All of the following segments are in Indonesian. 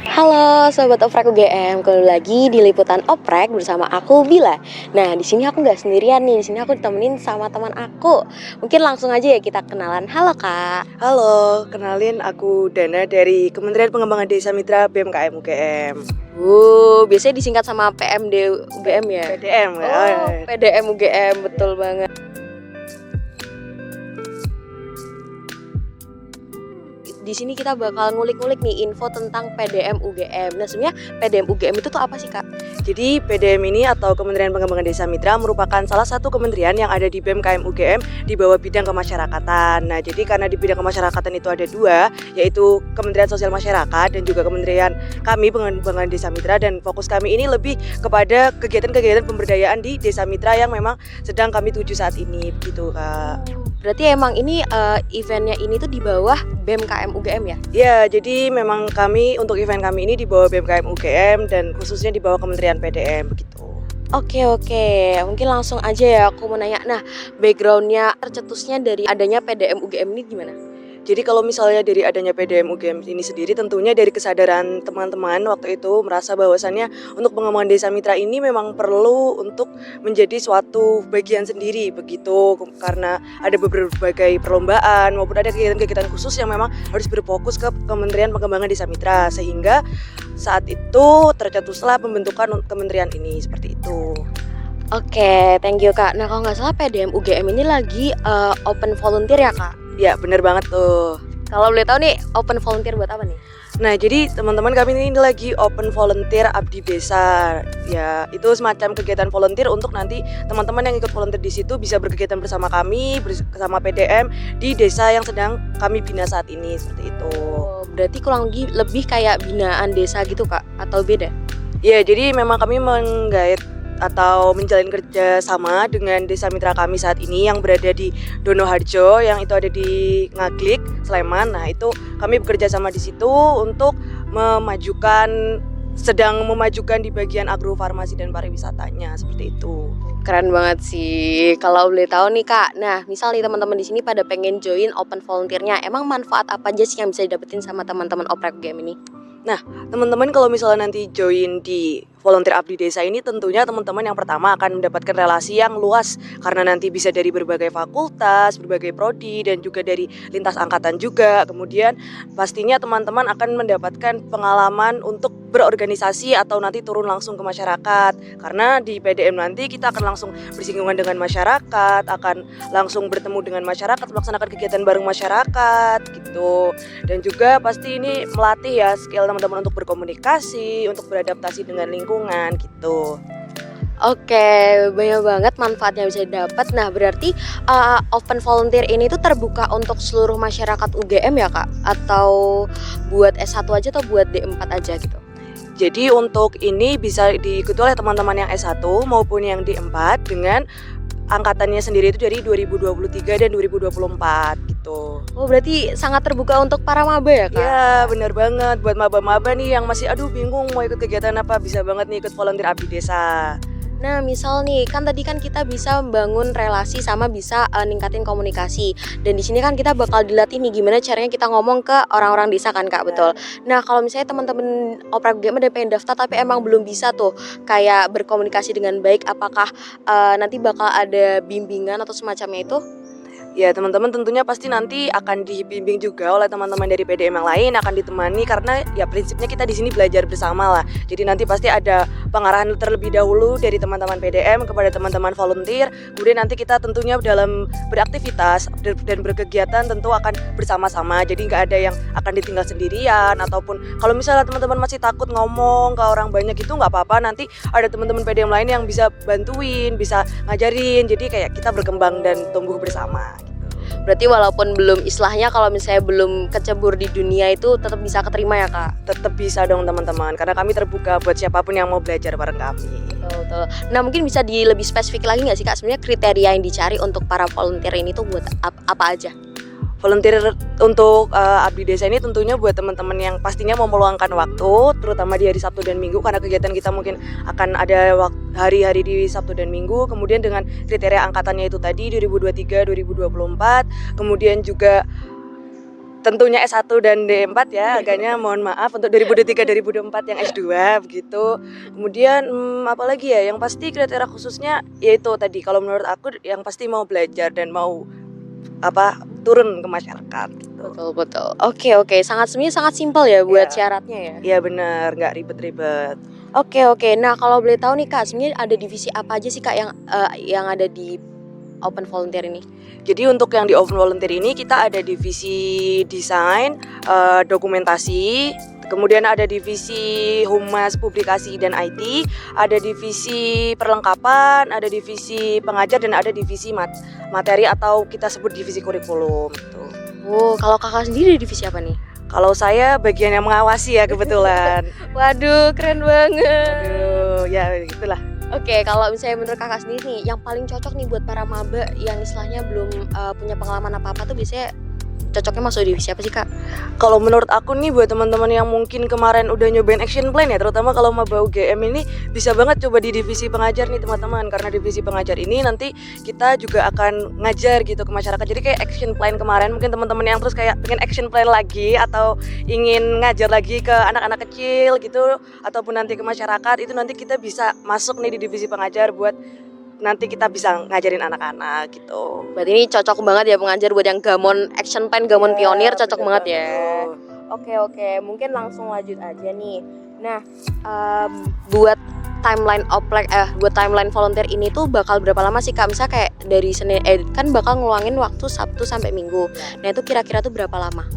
Halo Sobat Oprek UGM, kembali lagi di Liputan Oprek bersama aku Bila. Nah di sini aku nggak sendirian nih, di sini aku ditemenin sama teman aku. Mungkin langsung aja ya kita kenalan. Halo Kak. Halo, kenalin aku Dana dari Kementerian Pengembangan Desa Mitra BMKM UGM. Biasanya disingkat sama PMD UGM ya? PDM ya. Oh, PDM UGM, betul banget. Di sini kita bakal ngulik-ngulik nih info tentang PDM UGM. Nah sebenarnya PDM UGM itu tuh apa sih Kak? Jadi PDM ini atau Kementerian Pengembangan Desa Mitra merupakan salah satu kementerian yang ada di BMKM UGM di bawah bidang kemasyarakatan. Nah jadi karena di bidang kemasyarakatan itu ada dua, yaitu Kementerian Sosial Masyarakat dan juga Kementerian kami Pengembangan Desa Mitra, dan fokus kami ini lebih kepada kegiatan-kegiatan pemberdayaan di Desa Mitra yang memang sedang kami tuju saat ini, begitu Kak. Berarti emang ini eventnya ini tuh di bawah BMKM UGM ya? Ya, jadi memang kami untuk event kami ini di bawah BMKM UGM dan khususnya di bawah Kementerian PDM begitu. Oke, mungkin langsung aja ya aku mau nanya. Nah, backgroundnya tercetusnya dari adanya PDM UGM ini gimana? Jadi kalau misalnya dari adanya PDM UGM ini sendiri, tentunya dari kesadaran teman-teman waktu itu merasa bahwasannya untuk pengembangan desa mitra ini memang perlu untuk menjadi suatu bagian sendiri begitu, karena ada berbagai perlombaan maupun ada kegiatan-kegiatan khusus yang memang harus berfokus ke Kementerian Pengembangan Desa Mitra, sehingga saat itu tercetuslah pembentukan kementerian ini seperti itu. Oke, thank you Kak. Nah, kalau nggak salah PDM UGM ini lagi open volunteer ya Kak? Ya, benar banget tuh. Kalau boleh tahu nih, open volunteer buat apa nih? Nah, jadi teman-teman kami ini lagi open volunteer Abdi Desa. Ya, itu semacam kegiatan volunteer untuk nanti teman-teman yang ikut volunteer di situ bisa berkegiatan bersama kami, bersama PDM di desa yang sedang kami bina saat ini, seperti itu. Oh, berarti kurang lebih kayak binaan desa gitu Kak? Atau beda? Ya, jadi memang kami menggait atau menjalin kerja sama dengan desa mitra kami saat ini yang berada di Donoharjo, yang itu ada di Ngaglik, Sleman. Nah, itu kami bekerja sama di situ untuk sedang memajukan di bagian agrofarmasi dan pariwisatanya, seperti itu. Keren banget sih. Kalau boleh tahu nih Kak, nah misal nih teman-teman di sini pada pengen join open volunteernya, emang manfaat apa aja sih yang bisa didapetin sama teman-teman Oprek UGM ini? Nah, teman-teman kalau misalnya nanti join di volunteer abdi desa ini, tentunya teman-teman yang pertama akan mendapatkan relasi yang luas, karena nanti bisa dari berbagai fakultas, berbagai prodi, dan juga dari lintas angkatan juga. Kemudian pastinya teman-teman akan mendapatkan pengalaman untuk berorganisasi atau nanti turun langsung ke masyarakat, karena di PDM nanti kita akan langsung bersinggungan dengan masyarakat, akan langsung bertemu dengan masyarakat, melaksanakan kegiatan bareng masyarakat gitu. Dan juga pasti ini melatih ya skill teman-teman untuk berkomunikasi, untuk beradaptasi dengan lingkungan gitu. Oke, banyak banget manfaatnya bisa didapat. Nah, berarti open volunteer ini tuh terbuka untuk seluruh masyarakat UGM ya Kak? Atau buat S1 aja atau buat D4 aja gitu? Jadi untuk ini bisa diikuti oleh teman-teman yang S1 maupun yang D4 dengan angkatannya sendiri itu dari 2023 dan 2024 gitu. Oh, berarti sangat terbuka untuk para maba ya Kak? Ya, benar banget. Buat maba-maba nih yang masih bingung mau ikut kegiatan apa, bisa banget nih ikut volunteer abdi desa. Nah, misal nih, kan tadi kan kita bisa membangun relasi sama bisa ningkatin komunikasi. Dan di sini kan kita bakal dilatih nih gimana caranya kita ngomong ke orang-orang desa kan Kak, betul. Nah, kalau misalnya teman-teman Oprek UGM ada pengen daftar tapi emang belum bisa tuh kayak berkomunikasi dengan baik, apakah nanti bakal ada bimbingan atau semacamnya itu? Ya, teman-teman tentunya pasti nanti akan dibimbing juga oleh teman-teman dari PDM yang lain, akan ditemani, karena ya prinsipnya kita di sini belajar bersama lah. Jadi nanti pasti ada pengarahan terlebih dahulu dari teman-teman PDM kepada teman-teman volunteer. Kemudian nanti kita tentunya dalam beraktivitas dan berkegiatan tentu akan bersama-sama. Jadi nggak ada yang akan ditinggal sendirian, ataupun kalau misalnya teman-teman masih takut ngomong ke orang banyak itu nggak apa-apa. Nanti ada teman-teman PDM lain yang bisa bantuin, bisa ngajarin. Jadi kayak kita berkembang dan tumbuh bersama. Berarti walaupun belum istilahnya kalau misalnya belum kecebur di dunia itu tetap bisa keterima ya Kak? Tetap bisa dong teman-teman, karena kami terbuka buat siapapun yang mau belajar bareng kami. Betul. Nah, mungkin bisa lebih spesifik lagi nggak sih Kak, sebenarnya kriteria yang dicari untuk para volunteer ini tuh buat apa aja? Volunteer untuk abdi desa ini tentunya buat teman-teman yang pastinya mau meluangkan waktu, terutama di hari Sabtu dan Minggu, karena kegiatan kita mungkin akan ada hari-hari di Sabtu dan Minggu. Kemudian dengan kriteria angkatannya itu tadi 2023, 2024, kemudian juga tentunya S1 dan D4 ya, agaknya mohon maaf untuk 2023-2024 yang S2 begitu. Kemudian apa lagi ya, yang pasti kriteria khususnya yaitu tadi kalau menurut aku yang pasti mau belajar dan mau turun ke masyarakat gitu. Betul. Oke, sebenarnya sangat simpel ya buat Iya. syaratnya ya. Iya benar, nggak ribet-ribet. Oke. Nah, kalau boleh tahu nih Kak, sebenarnya ada divisi apa aja sih Kak yang ada di Open Volunteer ini? Jadi untuk yang di Open Volunteer ini kita ada divisi desain, dokumentasi, kemudian ada divisi humas, publikasi dan IT, ada divisi perlengkapan, ada divisi pengajar dan ada divisi materi atau kita sebut divisi kurikulum gitu. Oh, kalau Kakak sendiri divisi apa nih? Kalau saya bagian yang mengawasi ya kebetulan. Waduh, keren banget. Aduh, ya gitulah. Oke, kalau misalnya menurut Kakak sendiri nih, yang paling cocok nih buat para maba yang istilahnya belum punya pengalaman apa-apa tuh biasanya cocoknya masuk divisi apa sih Kak? Kalau menurut aku nih buat teman-teman yang mungkin kemarin udah nyobain action plan ya, terutama kalau maba UGM ini bisa banget coba di divisi pengajar nih teman-teman, karena divisi pengajar ini nanti kita juga akan ngajar gitu ke masyarakat. Jadi kayak action plan kemarin mungkin teman-teman yang terus kayak pengen action plan lagi atau ingin ngajar lagi ke anak-anak kecil gitu ataupun nanti ke masyarakat, itu nanti kita bisa masuk nih di divisi pengajar buat nanti kita bisa ngajarin anak-anak gitu. Berarti ini cocok banget ya pengajar buat yang gamon action plan, gamon pionir cocok banget ya. Oke, mungkin langsung lanjut aja nih. Nah, buat timeline volunteer ini tuh bakal berapa lama sih Kak? Misalnya kayak dari Senin kan bakal ngeluangin waktu Sabtu sampai Minggu. Nah, itu kira-kira tuh berapa lama?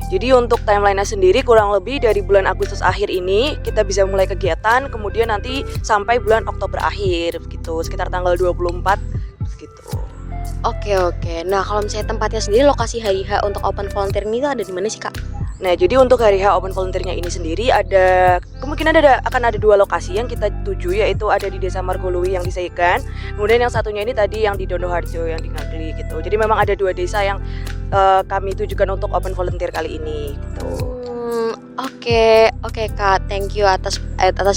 Jadi untuk timeline-nya sendiri kurang lebih dari bulan Agustus akhir ini kita bisa mulai kegiatan, kemudian nanti sampai bulan Oktober akhir gitu, sekitar tanggal 24 gitu. Oke. Nah, kalau misalnya tempatnya sendiri, lokasi hari H untuk Open Volunteer ini tuh ada di mana sih Kak? Nah, jadi untuk hari H Open Volunteer-nya ini sendiri kemungkinan akan ada 2 lokasi yang kita tuju, yaitu ada di Desa Margolui yang di Saikan, kemudian yang satunya ini tadi yang di Dondoharjo yang di Ngagli gitu. Jadi memang ada 2 desa yang kami tujukan untuk Open Volunteer kali ini gitu. Oke Kak, thank you atas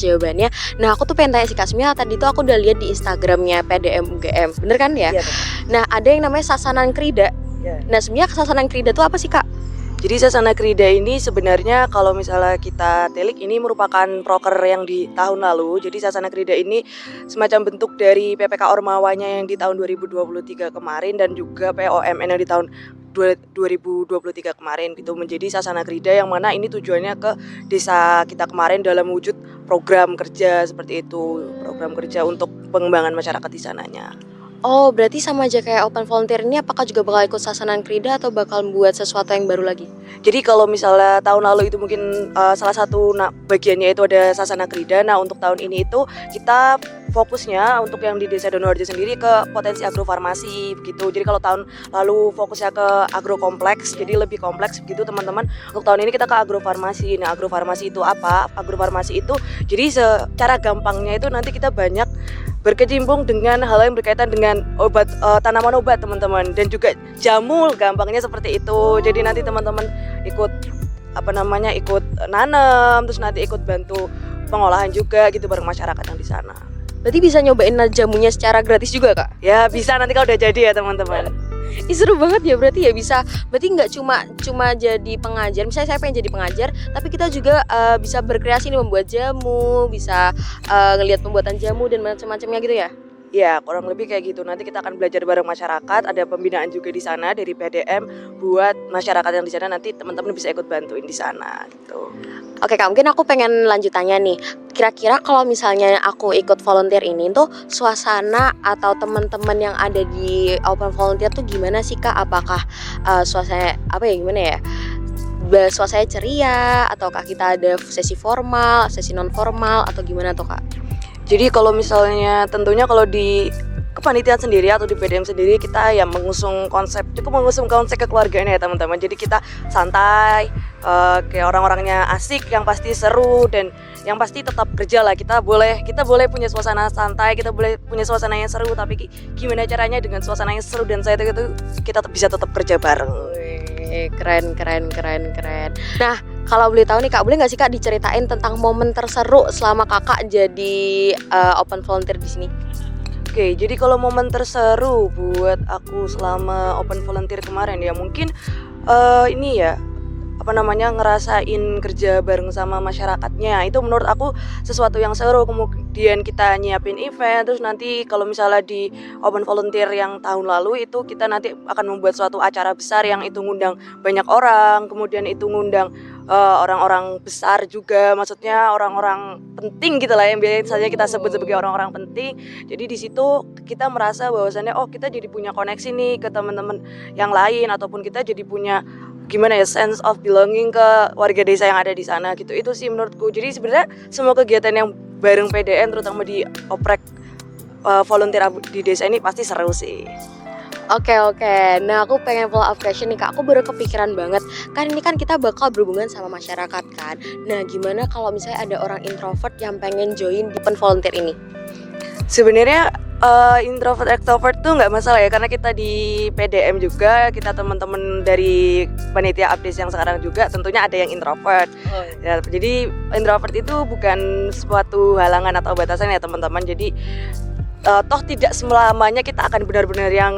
jawabannya. Nah, aku tuh pengen tanya sih Kak, sebenarnya tadi tuh aku udah lihat di Instagramnya PDM UGM, bener kan ya? Iya, betul. Nah, ada yang namanya Sasanan Krida. Ya. Nah, sebenarnya Sasanan Krida tuh apa sih Kak? Jadi Sasana Krida ini sebenarnya kalau misalnya kita telik ini merupakan proker yang di tahun lalu. Jadi Sasana Krida ini semacam bentuk dari PPK Ormawanya yang di tahun 2023 kemarin dan juga POMN yang di tahun 2023 kemarin gitu, menjadi Sasana Krida yang mana ini tujuannya ke desa kita kemarin dalam wujud program kerja seperti itu, program kerja untuk pengembangan masyarakat di sananya. Oh, berarti sama aja kayak Open Volunteer ini, apakah juga bakal ikut Sasanan Krida atau bakal buat sesuatu yang baru lagi? Jadi kalau misalnya tahun lalu itu mungkin salah satu bagiannya itu ada Sasana Krida. Nah, untuk tahun ini itu kita fokusnya untuk yang di Desa Dondoharjo sendiri ke potensi agrofarmasi begitu. Jadi kalau tahun lalu fokusnya ke agrokompleks, jadi lebih kompleks begitu teman-teman. Untuk tahun ini kita ke agrofarmasi. Nah, agrofarmasi itu apa? Agrofarmasi itu jadi secara gampangnya itu nanti kita banyak berkecimpung dengan hal yang berkaitan dengan obat, tanaman obat teman-teman, dan juga jamu, gampangnya seperti itu. Jadi nanti teman-teman ikut ikut nanam, terus nanti ikut bantu pengolahan juga gitu bareng masyarakat yang di sana. Berarti bisa nyobain jamunya secara gratis juga Kak? Ya bisa nanti kalau udah jadi ya teman-teman. Seru banget ya, berarti ya bisa. Berarti nggak cuma jadi pengajar. Misalnya saya pengen jadi pengajar, tapi kita juga bisa berkreasi nih, membuat jamu, bisa ngelihat pembuatan jamu dan macam-macamnya gitu ya. Ya kurang lebih kayak gitu. Nanti kita akan belajar bareng masyarakat. Ada pembinaan juga di sana dari PDM buat masyarakat yang di sana. Nanti teman-teman bisa ikut bantuin di sana gitu. Oke Kak, mungkin aku pengen lanjut tanya nih. Kira-kira kalau misalnya aku ikut volunteer ini tuh suasana atau teman-teman yang ada di Open Volunteer tuh gimana sih Kak? Apakah suasana gimana ya? Suasana ceria ataukah kita ada sesi formal, sesi non formal atau gimana tuh Kak? Jadi kalau misalnya tentunya kalau di kepanitiaan sendiri atau di PDM sendiri kita ya mengusung konsep kekeluargaan ya teman-teman. Jadi kita santai, kayak orang-orangnya asik, yang pasti seru dan yang pasti tetap kerja lah. Kita boleh punya suasana santai, kita boleh punya suasana yang seru, tapi gimana caranya dengan suasana yang seru dan saya itu kita bisa tetap kerja bareng. Keren. Nah, kalau boleh tahu nih Kak, boleh nggak sih Kak diceritain tentang momen terseru selama Kakak jadi Open Volunteer di sini? Oke, jadi kalau momen terseru buat aku selama Open Volunteer kemarin ya mungkin ini ya ngerasain kerja bareng sama masyarakatnya. Itu menurut aku sesuatu yang seru. Kemudian kita nyiapin event, terus nanti kalau misalnya di Open Volunteer yang tahun lalu itu kita nanti akan membuat suatu acara besar yang itu ngundang banyak orang, kemudian itu ngundang orang-orang besar juga, maksudnya orang-orang penting gitu lah yang biasanya kita sebut sebagai orang-orang penting. Jadi di situ kita merasa bahwasannya oh kita jadi punya koneksi nih ke teman-teman yang lain, ataupun kita jadi punya gimana ya sense of belonging ke warga desa yang ada di sana gitu. Itu sih menurutku. Jadi sebenarnya semua kegiatan yang bareng PDM terutama di oprek volunteer di desa ini pasti seru sih. Oke, nah aku pengen follow up question nih Kak, aku baru kepikiran banget. Kan ini kan kita bakal berhubungan sama masyarakat kan. Nah gimana kalau misalnya ada orang introvert yang pengen join di Open Volunteer ini? Sebenarnya introvert extrovert tuh nggak masalah ya, karena kita di PDM juga, kita teman-teman dari panitia update yang sekarang juga tentunya ada yang introvert. Ya, jadi introvert itu bukan suatu halangan atau batasan ya teman-teman. Jadi toh tidak selamanya kita akan benar-benar yang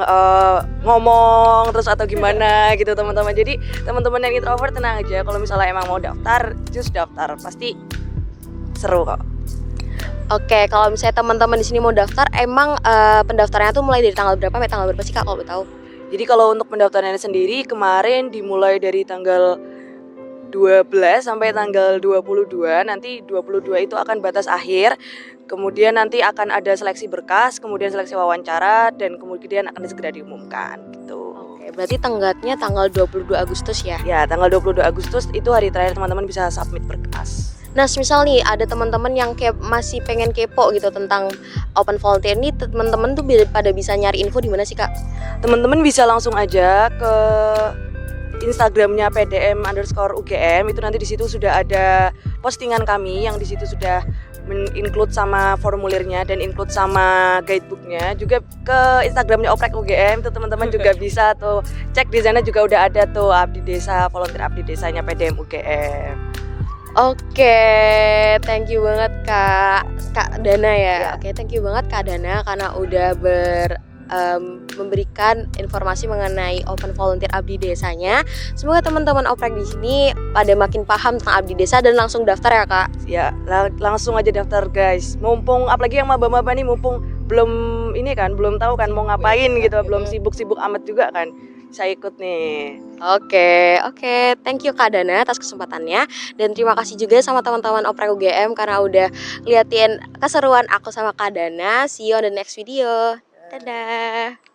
ngomong terus atau gimana gitu teman-teman. Jadi teman-teman yang introvert tenang aja, kalau misalnya emang mau daftar, just daftar, pasti seru kok. Oke, kalau misalnya teman-teman di sini mau daftar, emang pendaftarannya tuh mulai dari tanggal berapa sampai tanggal berapa sih Kak kalau boleh tahu? Jadi kalau untuk pendaftarannya sendiri kemarin dimulai dari tanggal 12 sampai tanggal 22. Nanti 22 itu akan batas akhir. Kemudian nanti akan ada seleksi berkas, kemudian seleksi wawancara, dan kemudian akan segera diumumkan gitu. Oke, berarti tenggatnya tanggal 22 Agustus ya? Ya, tanggal 22 Agustus itu hari terakhir teman-teman bisa submit berkas. Nah, misal nih ada teman-teman yang kayak masih pengen kepo gitu tentang Open Volunteer ini, teman-teman tuh pada bisa nyari info di mana sih Kak? Teman-teman bisa langsung aja ke Instagramnya PDM_UGM, itu nanti di situ sudah ada postingan kami yang di situ sudah include sama formulirnya dan include sama guidebooknya. Juga ke Instagramnya Oprek UGM itu teman-teman juga bisa tuh cek, di sana juga udah ada tuh abdi desa, volunteer abdi desanya PDM UGM. Oke, thank you banget Kak Dana ya. Ya. Oke, thank you banget Kak Dana karena udah memberikan informasi mengenai Open Volunteer Abdi Desanya. Semoga teman-teman oprek di sini pada makin paham tentang Abdi Desa dan langsung daftar ya Kak. Ya, langsung aja daftar guys. Mumpung apalagi yang maba-maba nih, mumpung belum ini kan, belum tahu kan mau ngapain gitu, belum sibuk-sibuk amat juga kan. Saya ikut nih. Oke, thank you Kak Dana atas kesempatannya. Dan terima kasih juga sama teman-teman Oprek UGM karena udah liatin keseruan aku sama Kak Dana. See you on the next video. Dadah.